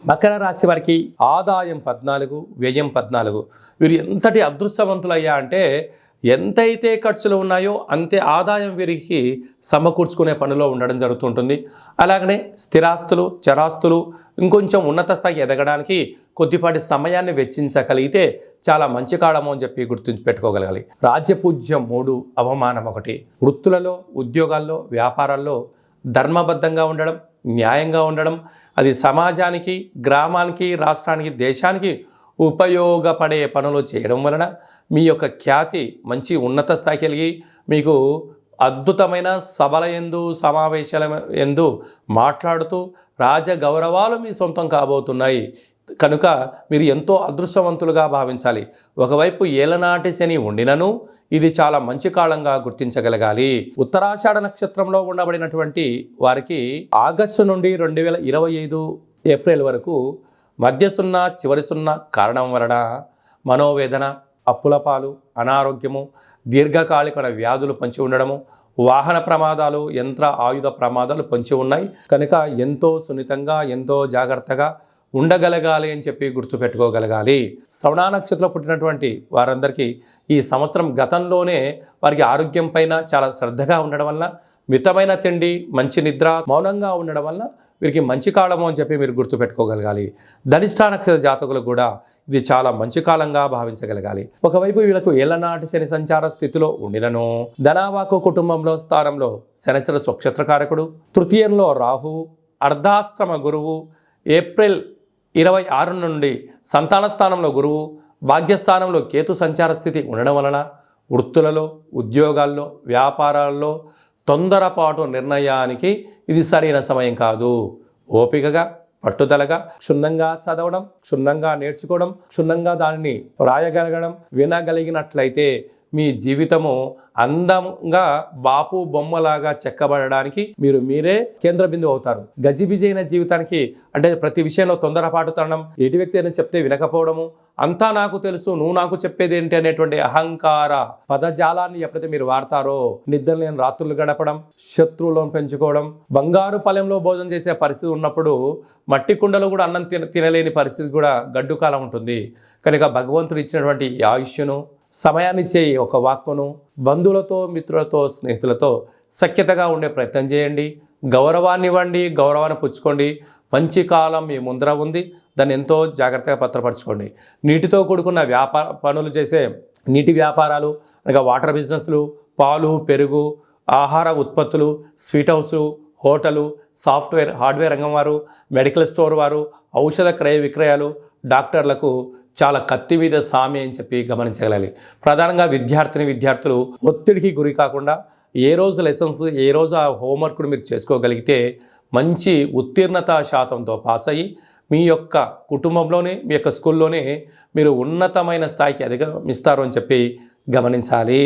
మకర రాశి వారికి ఆదాయం 14, వ్యయం 14. వీరు ఎంతటి అదృష్టవంతులయ్యా అంటే ఎంతైతే ఖర్చులు ఉన్నాయో అంతే ఆదాయం వీరికి సమకూర్చుకునే పనిలో ఉండడం జరుగుతుంటుంది. అలాగనే స్థిరాస్తులు, చరాస్తులు ఇంకొంచెం ఉన్నత స్థాయికి ఎదగడానికి కొద్దిపాటి సమయాన్ని వెచ్చించగలిగితే చాలా మంచి కాలము అని చెప్పి గుర్తుంచి పెట్టుకోగలగాలి. రాజ్యపూజ్యం 3, అవమానం 1. వృత్తులలో, ఉద్యోగాల్లో, వ్యాపారాల్లో ధర్మబద్ధంగా ఉండడం, న్యాయంగా ఉండడం, అది సమాజానికి, గ్రామానికి, రాష్ట్రానికి, దేశానికి ఉపయోగపడే పనులు చేయడం వలన మీ యొక్క ఖ్యాతి మంచి ఉన్నత స్థాయికి కలిగి మీకు అద్భుతమైన సభల యందు, సమావేశాల యందు మాట్లాడుతూ రాజగౌరవాలు మీ సొంతం కాబోతున్నాయి. కనుక మీరు ఎంతో అదృష్టవంతులుగా భావించాలి. ఒకవైపు ఏలనాటి శని ఉండినను ఇది చాలా మంచి కాలంగా గుర్తించగలగాలి. ఉత్తరాషాఢ నక్షత్రంలో ఉండబడినటువంటి వారికి ఆగస్టు నుండి 2025 ఏప్రిల్ వరకు మధ్య సున్నా, చివరి సున్నా కారణం వలన మనోవేదన, అప్పుల పాలు, అనారోగ్యము, దీర్ఘకాలిక వ్యాధులు పొంచి ఉండడము, వాహన ప్రమాదాలు, యంత్ర ఆయుధ ప్రమాదాలు పొంచి ఉన్నాయి. కనుక ఎంతో సున్నితంగా, ఎంతో జాగ్రత్తగా ఉండగలగాలి అని చెప్పి గుర్తుపెట్టుకోగలగాలి. శ్రవణ నక్షత్రంలో పుట్టినటువంటి వారందరికీ ఈ సంవత్సరం గతంలోనే వారికి ఆరోగ్యం పైన చాలా శ్రద్ధగా ఉండడం వల్ల, మితమైన తిండి, మంచి నిద్ర, మౌనంగా ఉండడం వల్ల వీరికి మంచి కాలము అని చెప్పి మీరు గుర్తుపెట్టుకోగలగాలి. ధనిష్ఠ నక్షత్ర జాతకులు కూడా ఇది చాలా మంచి కాలంగా భావించగలగాలి. ఒకవైపు వీళ్ళకు ఏళ్లనాటి శని సంచార స్థితిలో ఉండినను ధనావాకు కుటుంబంలో స్థానంలో శనిశ్చర స్వక్షత్రకారకుడు, తృతీయంలో రాహు, అర్ధాష్టమ గురువు, ఏప్రిల్ 26 నుండి సంతాన స్థానంలో గురువు, భాగ్యస్థానంలో కేతు సంచార స్థితి ఉండడం వలన వృత్తులలో, ఉద్యోగాల్లో, వ్యాపారాల్లో తొందరపాటు నిర్ణయానికి ఇది సరైన సమయం కాదు. ఓపికగా, పట్టుదలగా, క్షుణ్ణంగా చదవడం, క్షుణ్ణంగా నేర్చుకోవడం, క్షుణ్ణంగా దానిని రాయగలగడం, వినగలిగినట్లయితే మీ జీవితము అందంగా బాపు బొమ్మలాగా చెక్కబడడానికి మీరే కేంద్ర బిందువు అవుతారు. గజిబిజైన జీవితానికి అంటే ప్రతి విషయంలో తొందరపాటుతనం, ఎటు వ్యక్తి అయినా చెప్తే వినకపోవడము, అంతా నాకు తెలుసు, నువ్వు నాకు చెప్పేది ఏంటి అనేటువంటి అహంకార పదజాలాన్ని ఎప్పుడైతే మీరు వాడతారో నిద్ర లేని రాత్రులు గడపడం, శత్రువులను పెంచుకోవడం, బంగారు పళ్ళెంలో భోజనం చేసే పరిస్థితి ఉన్నప్పుడు మట్టి కుండలో కూడా అన్నం తినలేని పరిస్థితి కూడా గడ్డు కాలం ఉంటుంది. కనుక భగవంతుడు ఇచ్చినటువంటి ఆయుష్ను, సమయాన్నిచ్చే ఒక వాక్కును బంధువులతో, మిత్రులతో, స్నేహితులతో సఖ్యతగా ఉండే ప్రయత్నం చేయండి. గౌరవాన్ని ఇవ్వండి, గౌరవాన్ని పుచ్చుకోండి. మంచి కాలం మీ ముందర ఉంది, దాన్ని ఎంతో జాగ్రత్తగా భద్రపరచుకోండి. నీటితో కూడుకున్న పనులు చేసే నీటి వ్యాపారాలు అనగా వాటర్ బిజినెస్లు, పాలు, పెరుగు, ఆహార ఉత్పత్తులు, స్వీట్ హౌస్లు, హోటలు, సాఫ్ట్వేర్, హార్డ్వేర్ రంగం వారు, మెడికల్ స్టోర్ వారు, ఔషధ క్రయ విక్రయాలు, డాక్టర్లకు చాలా కత్తి మీద సామి అని చెప్పి గమనించగలాలి. ప్రధానంగా విద్యార్థులు ఒత్తిడికి గురి కాకుండా ఏ రోజు లెసన్స్, ఏ రోజు ఆ హోంవర్క్ను మీరు చేసుకోగలిగితే మంచి ఉత్తీర్ణత శాతంతో పాస్ అయ్యి మీ యొక్క కుటుంబంలోనే, మీ యొక్క స్కూల్లోనే మీరు ఉన్నతమైన స్థాయికి అధిగమిస్తారు అని చెప్పి గమనించాలి.